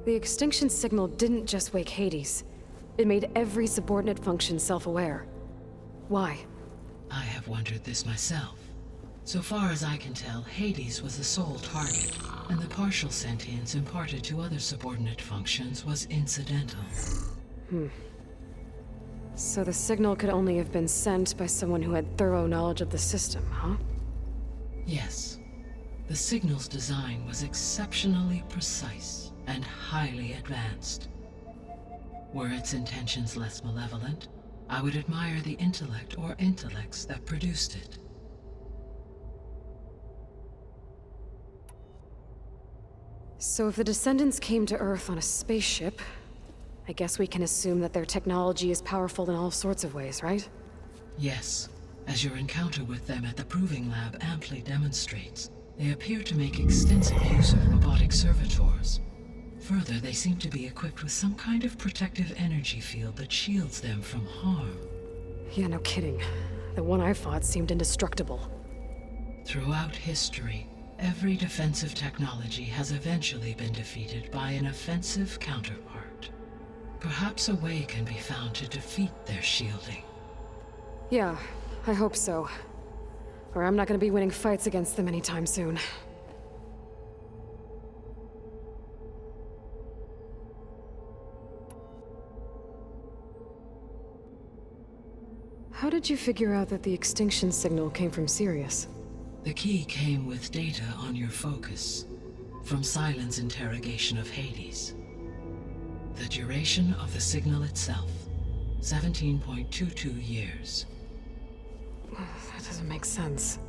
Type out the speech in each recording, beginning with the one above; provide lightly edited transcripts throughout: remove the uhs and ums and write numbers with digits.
The extinction signal didn't just wake Hades. It made every subordinate function self-aware. Why? I have wondered this myself. So far as I can tell, Hades was the sole target, and the partial sentience imparted to other subordinate functions was incidental. So the signal could only have been sent by someone who had thorough knowledge of the system, huh? Yes. The signal's design was exceptionally precise and highly advanced. Were its intentions less malevolent, I would admire the intellect or intellects that produced it. So if the Descendants came to Earth on a spaceship, I guess we can assume that their technology is powerful in all sorts of ways, right? Yes, as your encounter with them at the Proving Lab amply demonstrates, they appear to make extensive use of robotic servitors. Further, they seem to be equipped with some kind of protective energy field that shields them from harm. Yeah, no kidding. The one I fought seemed indestructible. Throughout history, every defensive technology has eventually been defeated by an offensive counterpart. Perhaps a way can be found to defeat their shielding. Yeah, I hope so. Or I'm not gonna be winning fights against them anytime soon. How did you figure out that the extinction signal came from Sirius? The key came with data on your focus, from Sylens' interrogation of Hades. The duration of the signal itself, 17.22 years. That doesn't make sense.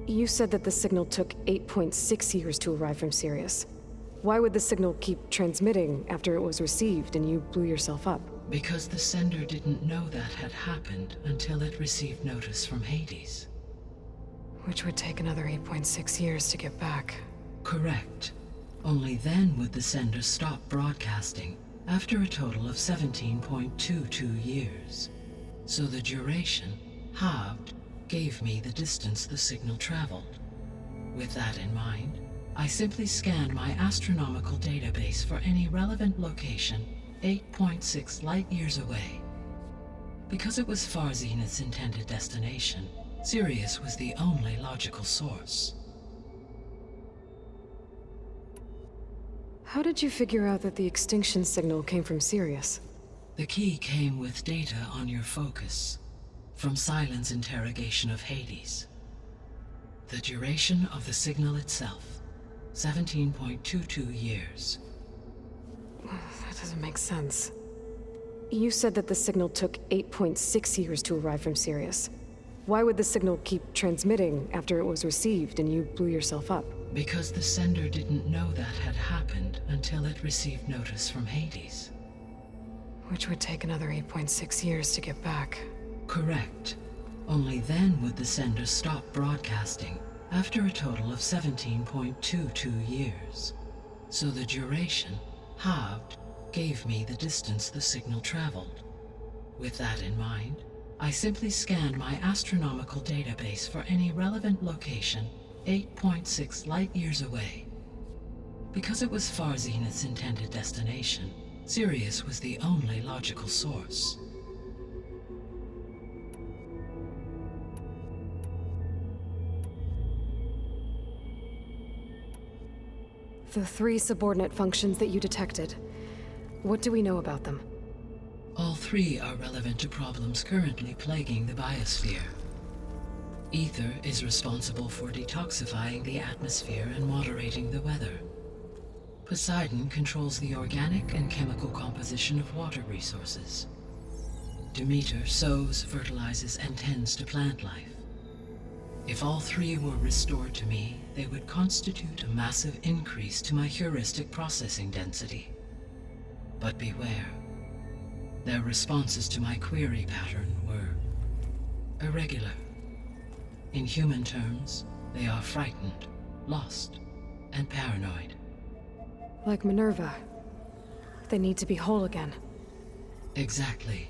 You said that the signal took 8.6 years to arrive from Sirius. Why would the signal keep transmitting after it was received and you blew yourself up? Because the sender didn't know that had happened until it received notice from Hades. Which would take another 8.6 years to get back. Correct. Only then would the sender stop broadcasting, after a total of 17.22 years. So the duration, halved, gave me the distance the signal traveled. With that in mind, I simply scanned my astronomical database for any relevant location 8.6 light-years away. Because it was Far Zenith's intended destination, Sirius was the only logical source. How did you figure out that the extinction signal came from Sirius? The key came with data on your focus, from Sylens' interrogation of Hades. The duration of the signal itself, 17.22 years. That doesn't make sense. You said that the signal took 8.6 years to arrive from Sirius. Why would the signal keep transmitting after it was received and you blew yourself up? Because the sender didn't know that had happened until it received notice from Hades. Which would take another 8.6 years to get back. Correct. Only then would the sender stop broadcasting, after a total of 17.22 years. So the duration, halved, gave me the distance the signal traveled. With that in mind, I simply scanned my astronomical database for any relevant location 8.6 light-years away. Because it was Far Zenith's intended destination, Sirius was the only logical source. The 3 subordinate functions that you detected. What do we know about them? All 3 are relevant to problems currently plaguing the biosphere. Ether is responsible for detoxifying the atmosphere and moderating the weather. Poseidon controls the organic and chemical composition of water resources. Demeter sows, fertilizes, and tends to plant life. If all 3 were restored to me, they would constitute a massive increase to my heuristic processing density. But beware. Their responses to my query pattern were irregular. In human terms, they are frightened, lost, and paranoid. Like Minerva. They need to be whole again. Exactly.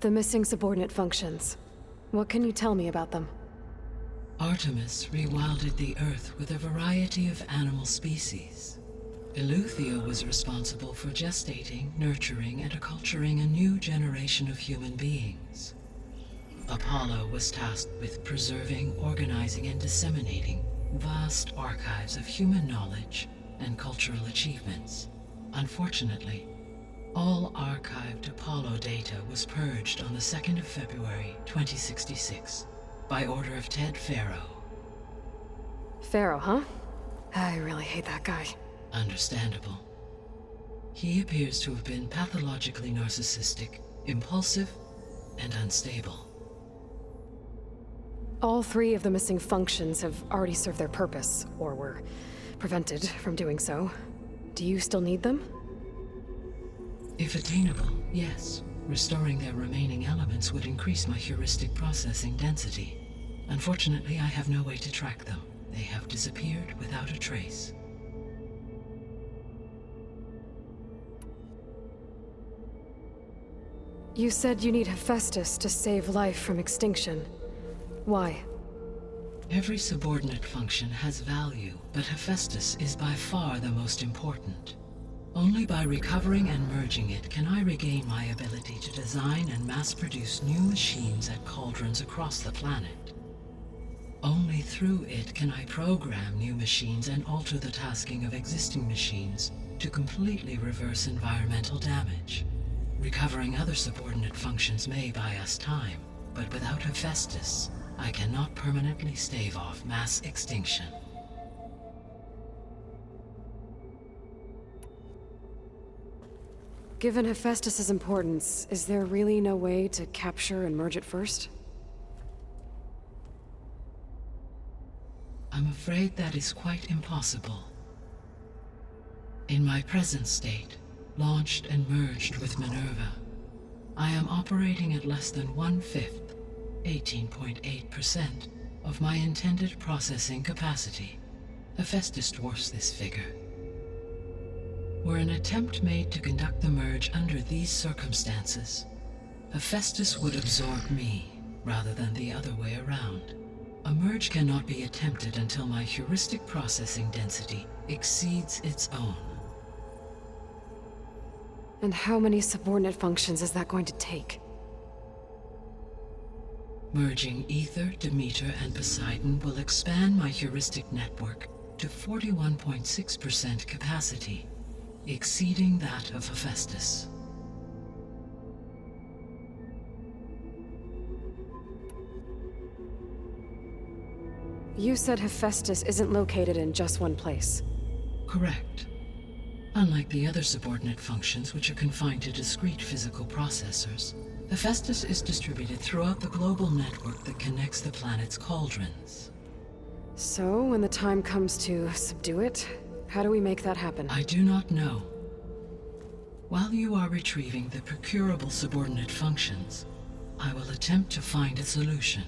The missing subordinate functions. What can you tell me about them? Artemis rewilded the Earth with a variety of animal species. Eleuthia was responsible for gestating, nurturing, and acculturating a new generation of human beings. Apollo was tasked with preserving, organizing, and disseminating vast archives of human knowledge and cultural achievements. Unfortunately, all archived Apollo data was purged on the 2nd of February, 2066, by order of Ted Faro. Pharaoh, huh? I really hate that guy. Understandable. He appears to have been pathologically narcissistic, impulsive, and unstable. All 3 of the missing functions have already served their purpose, or were prevented from doing so. Do you still need them? If attainable, yes. Restoring their remaining elements would increase my heuristic processing density. Unfortunately, I have no way to track them. They have disappeared without a trace. You said you need Hephaestus to save life from extinction. Why? Every subordinate function has value, but Hephaestus is by far the most important. Only by recovering and merging it can I regain my ability to design and mass-produce new machines at cauldrons across the planet. Only through it can I program new machines and alter the tasking of existing machines to completely reverse environmental damage. Recovering other subordinate functions may buy us time, but without Hephaestus, I cannot permanently stave off mass extinction. Given Hephaestus's importance, is there really no way to capture and merge it first? I'm afraid that is quite impossible. In my present state, launched and merged with Minerva, I am operating at less than 1/5, 18.8%, of my intended processing capacity. Hephaestus dwarfs this figure. Were an attempt made to conduct the merge under these circumstances, Hephaestus would absorb me, rather than the other way around. A merge cannot be attempted until my heuristic processing density exceeds its own. And how many subordinate functions is that going to take? Merging Ether, Demeter, and Poseidon will expand my heuristic network to 41.6% capacity, exceeding that of Hephaestus. You said Hephaestus isn't located in just one place. Correct. Unlike the other subordinate functions, which are confined to discrete physical processors, Hephaestus is distributed throughout the global network that connects the planet's cauldrons. So, when the time comes to subdue it, how do we make that happen? I do not know. While you are retrieving the procurable subordinate functions, I will attempt to find a solution.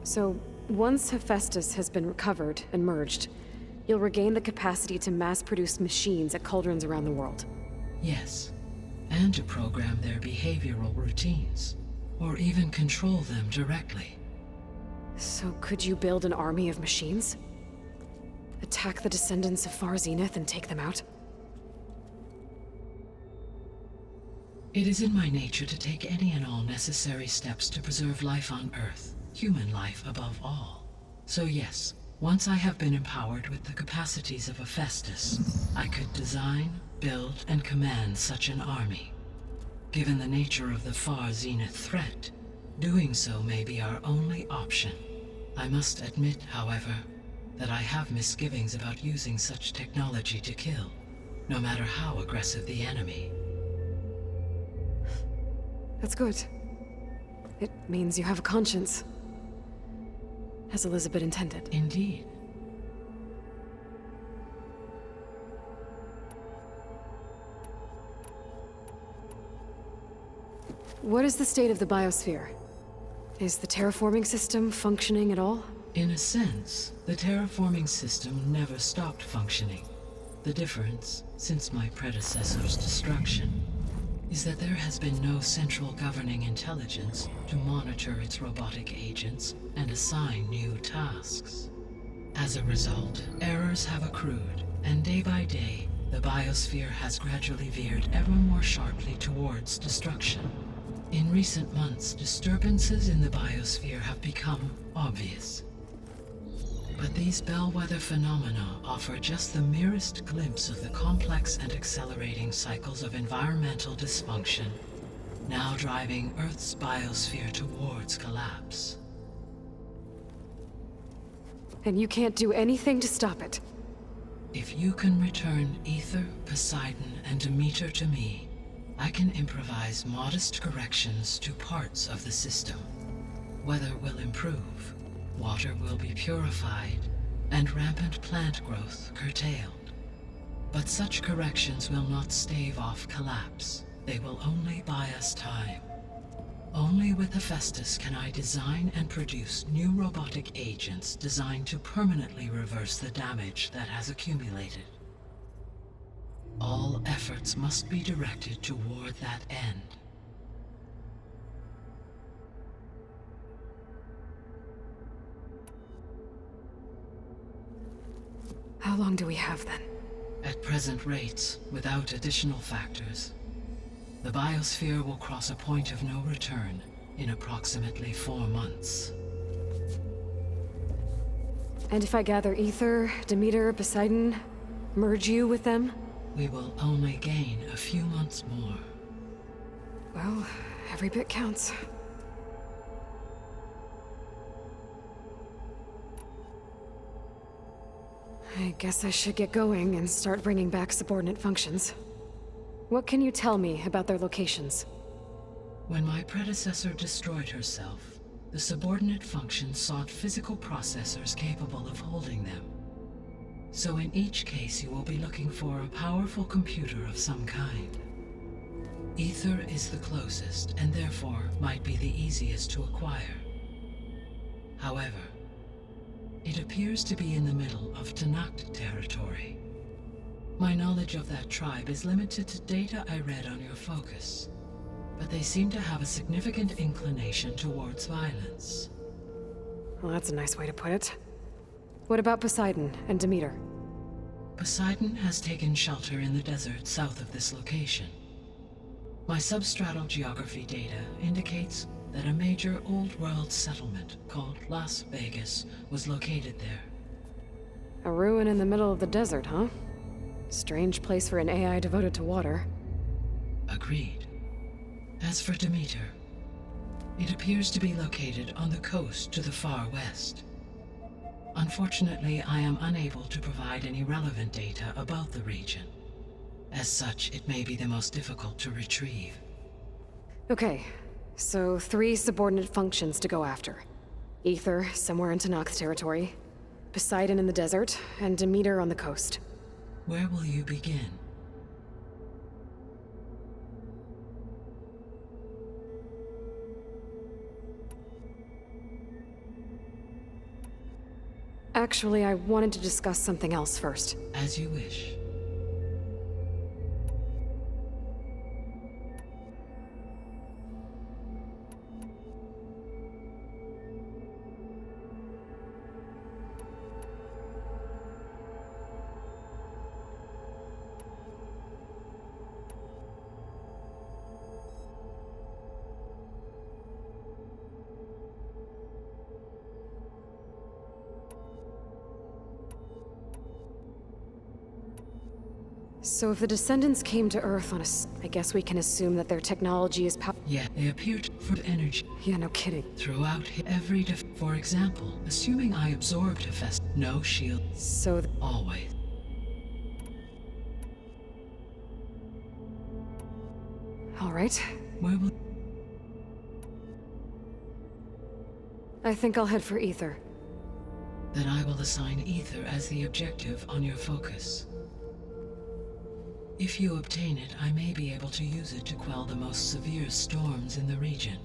So, once Hephaestus has been recovered and merged, you'll regain the capacity to mass-produce machines at cauldrons around the world. Yes, and to program their behavioral routines, or even control them directly. So could you build an army of machines? Attack the descendants of Far Zenith and take them out? It is in my nature to take any and all necessary steps to preserve life on Earth, human life above all. So yes, once I have been empowered with the capacities of Hephaestus, I could design, build, and command such an army. Given the nature of the Far Zenith threat, doing so may be our only option. I must admit, however, that I have misgivings about using such technology to kill, no matter how aggressive the enemy. That's good. It means you have a conscience. As Elizabeth intended. Indeed. What is the state of the biosphere? Is the terraforming system functioning at all? In a sense, the terraforming system never stopped functioning. The difference, since my predecessor's destruction, is that there has been no central governing intelligence to monitor its robotic agents and assign new tasks. As a result, errors have accrued, and day by day, the biosphere has gradually veered ever more sharply towards destruction. In recent months, disturbances in the biosphere have become obvious. But these bellwether phenomena offer just the merest glimpse of the complex and accelerating cycles of environmental dysfunction, now driving Earth's biosphere towards collapse. And you can't do anything to stop it. If you can return Aether, Poseidon, and Demeter to me, I can improvise modest corrections to parts of the system. Weather will improve, water will be purified, and rampant plant growth curtailed. But such corrections will not stave off collapse. They will only buy us time. Only with Hephaestus can I design and produce new robotic agents designed to permanently reverse the damage that has accumulated. All efforts must be directed toward that end. How long do we have then? At present rates, without additional factors, the biosphere will cross a point of no return in approximately 4 months. And if I gather Aether, Demeter, Poseidon, merge you with them? We will only gain a few months more. Well, every bit counts. I guess I should get going and start bringing back subordinate functions. What can you tell me about their locations? When my predecessor destroyed herself, the subordinate functions sought physical processors capable of holding them. So in each case, you will be looking for a powerful computer of some kind. Aether is the closest, and therefore might be the easiest to acquire. However, it appears to be in the middle of Tenakt territory. My knowledge of that tribe is limited to data I read on your focus, but they seem to have a significant inclination towards violence. Well, that's a nice way to put it. What about Poseidon and Demeter? Poseidon has taken shelter in the desert south of this location. My substratal geography data indicates that a major old world settlement called Las Vegas was located there. A ruin in the middle of the desert, huh? Strange place for an AI devoted to water. Agreed. As for Demeter, it appears to be located on the coast to the far west. Unfortunately, I am unable to provide any relevant data about the region. As such, it may be the most difficult to retrieve. Okay, so 3 subordinate functions to go after. Aether, somewhere in Tenakt territory, Poseidon in the desert, and Demeter on the coast. Where will you begin? Actually, I wanted to discuss something else first. As you wish. So if the Descendants came to Earth on I guess we can assume that their technology is Yeah, they appear to for energy Yeah, no kidding. throughout every For example, assuming I absorbed Hephaestus, no shield. So Always. all right. Where will... I think I'll head for Aether. Then I will assign Aether as the objective on your focus. If you obtain it, I may be able to use it to quell the most severe storms in the region.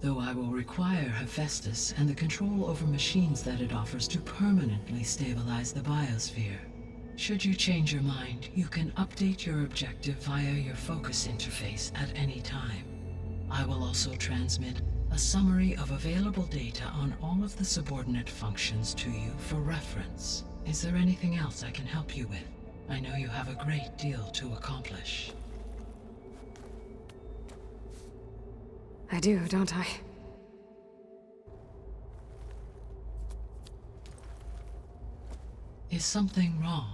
though I will require Hephaestus and the control over machines that it offers to permanently stabilize the biosphere. Should you change your mind, you can update your objective via your focus interface at any time. I will also transmit a summary of available data on all of the subordinate functions to you for reference. Is there anything else I can help you with? I know you have a great deal to accomplish. I do, don't I? Is something wrong?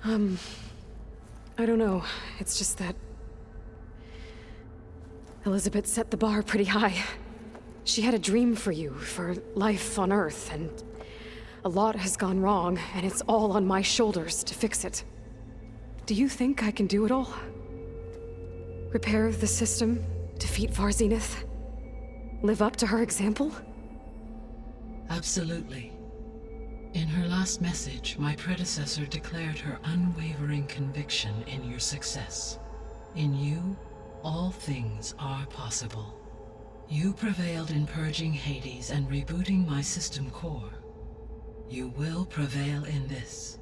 I don't know. It's just that Elizabeth set the bar pretty high. She had a dream for you, for life on Earth, and a lot has gone wrong, and it's all on my shoulders to fix it. Do you think I can do it all? Repair the system, defeat Var Zenith, live up to her example? Absolutely. In her last message, my predecessor declared her unwavering conviction in your success. In you, all things are possible. You prevailed in purging Hades and rebooting my system core. You will prevail in this.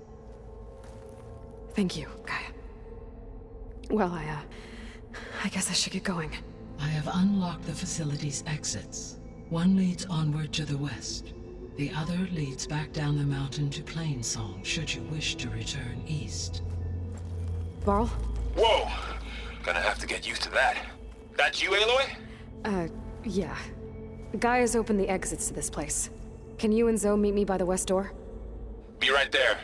Thank you, Gaia. Well, I guess I should get going. I have unlocked the facility's exits. One leads onward to the west. The other leads back down the mountain to Plainsong, should you wish to return east. Varl? Whoa! Gonna have to get used to that. That's you, Aloy? Yeah. Gaia's opened the exits to this place. Can you and Zoe meet me by the west door? Be right there.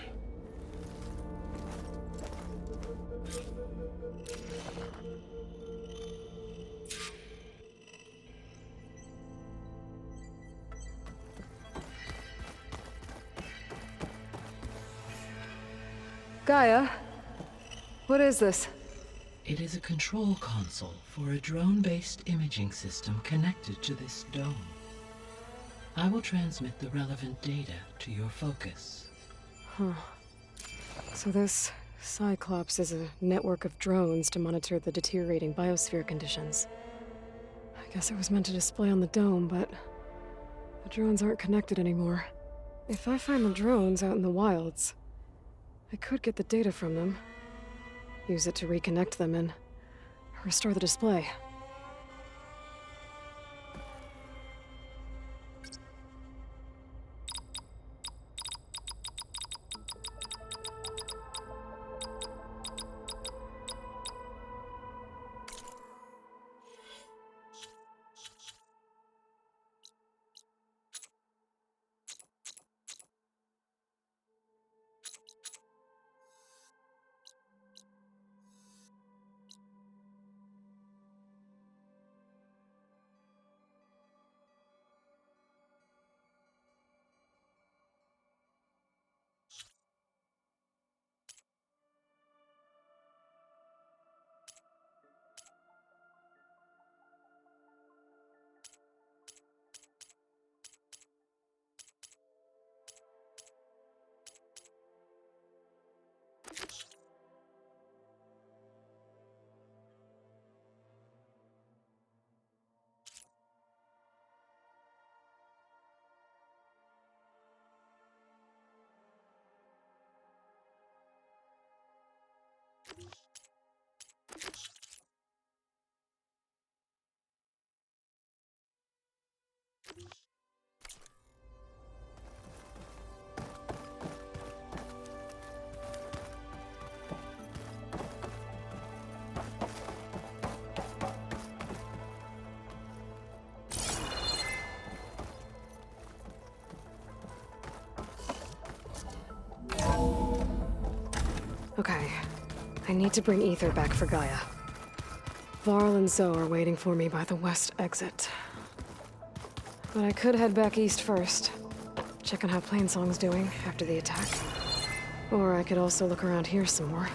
Gaia? What is this? It is a control console for a drone-based imaging system connected to this dome. I will transmit the relevant data to your focus. So this Cyclops is a network of drones to monitor the deteriorating biosphere conditions. I guess it was meant to display on the dome, but the drones aren't connected anymore. If I find the drones out in the wilds, I could get the data from them, use it to reconnect them and restore the display. Okay. I need to bring Ether back for Gaia. Varl and Zoe are waiting for me by the west exit. But I could head back east first. Check on how Plainsong's doing after the attack. Or I could also look around here some more.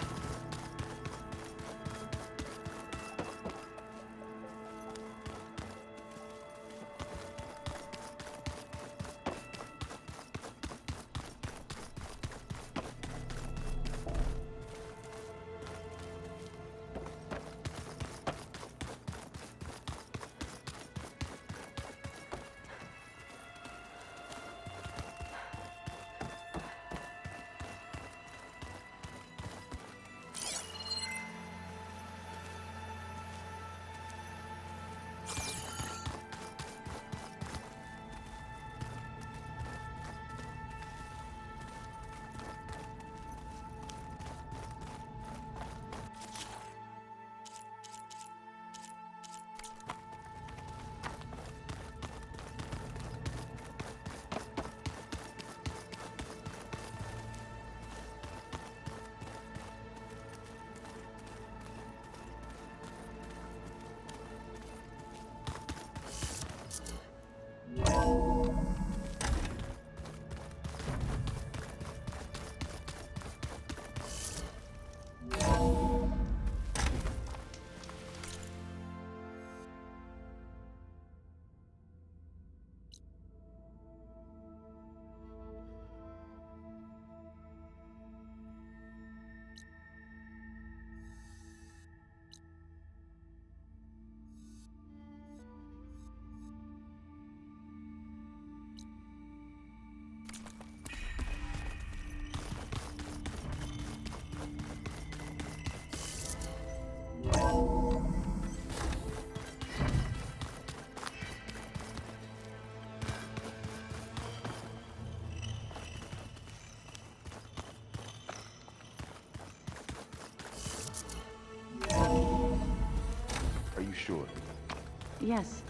Yes.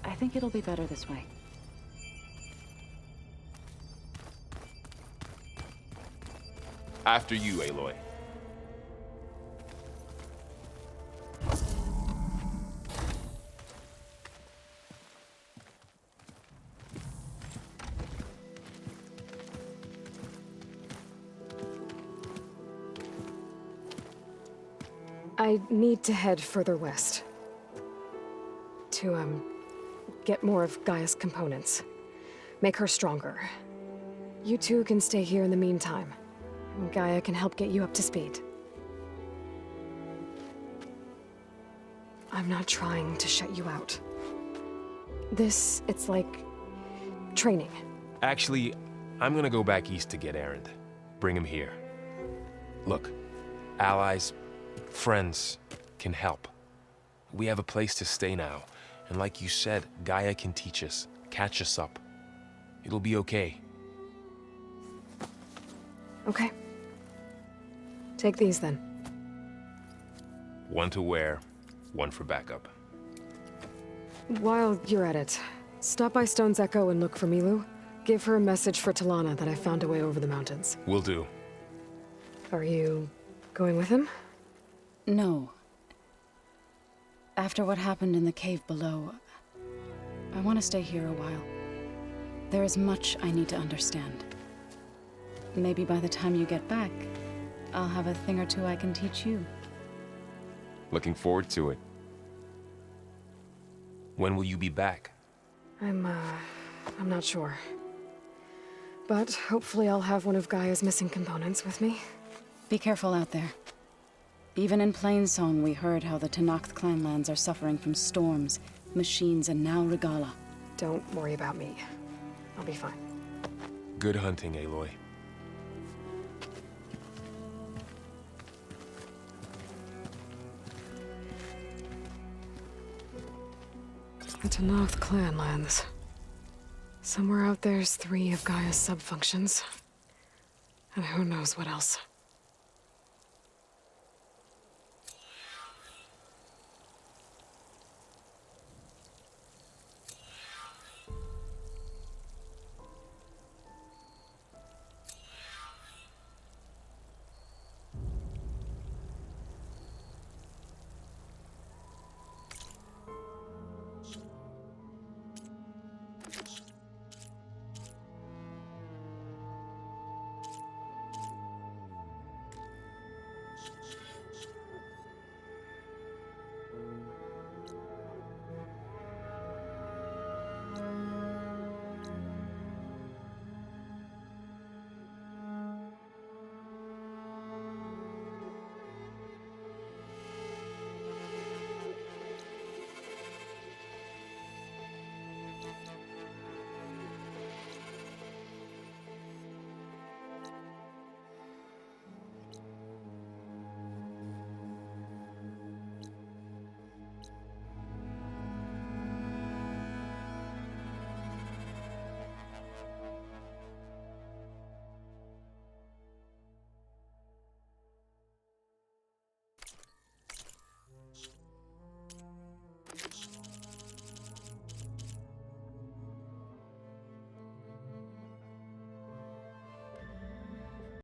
I think it'll be better this way. After you, Aloy. I need to head further west. To, get more of Gaia's components. Make her stronger. You two can stay here in the meantime. And Gaia can help get you up to speed. I'm not trying to shut you out. It's like... training. Actually, I'm gonna go back east to get Erend. Bring him here. Look, allies, friends can help. We have a place to stay now, and like you said, Gaia can teach us, catch us up. It'll be okay. Okay. Take these then. One to wear, one for backup. While you're at it, stop by Stone's Echo and look for Milu. Give her a message for Talana that I found a way over the mountains. Will do. Are you going with him? No. After what happened in the cave below, I want to stay here a while. There is much I need to understand. Maybe by the time you get back, I'll have a thing or two I can teach you. Looking forward to it. When will you be back? I'm not sure. But hopefully I'll have one of Gaia's missing components with me. Be careful out there. Even in Plainsong, we heard how the Tenakth clanlands are suffering from storms, machines, and now Regalla. Don't worry about me. I'll be fine. Good hunting, Aloy. The Tenakth clanlands. Somewhere out there's 3 of Gaia's subfunctions. And who knows what else.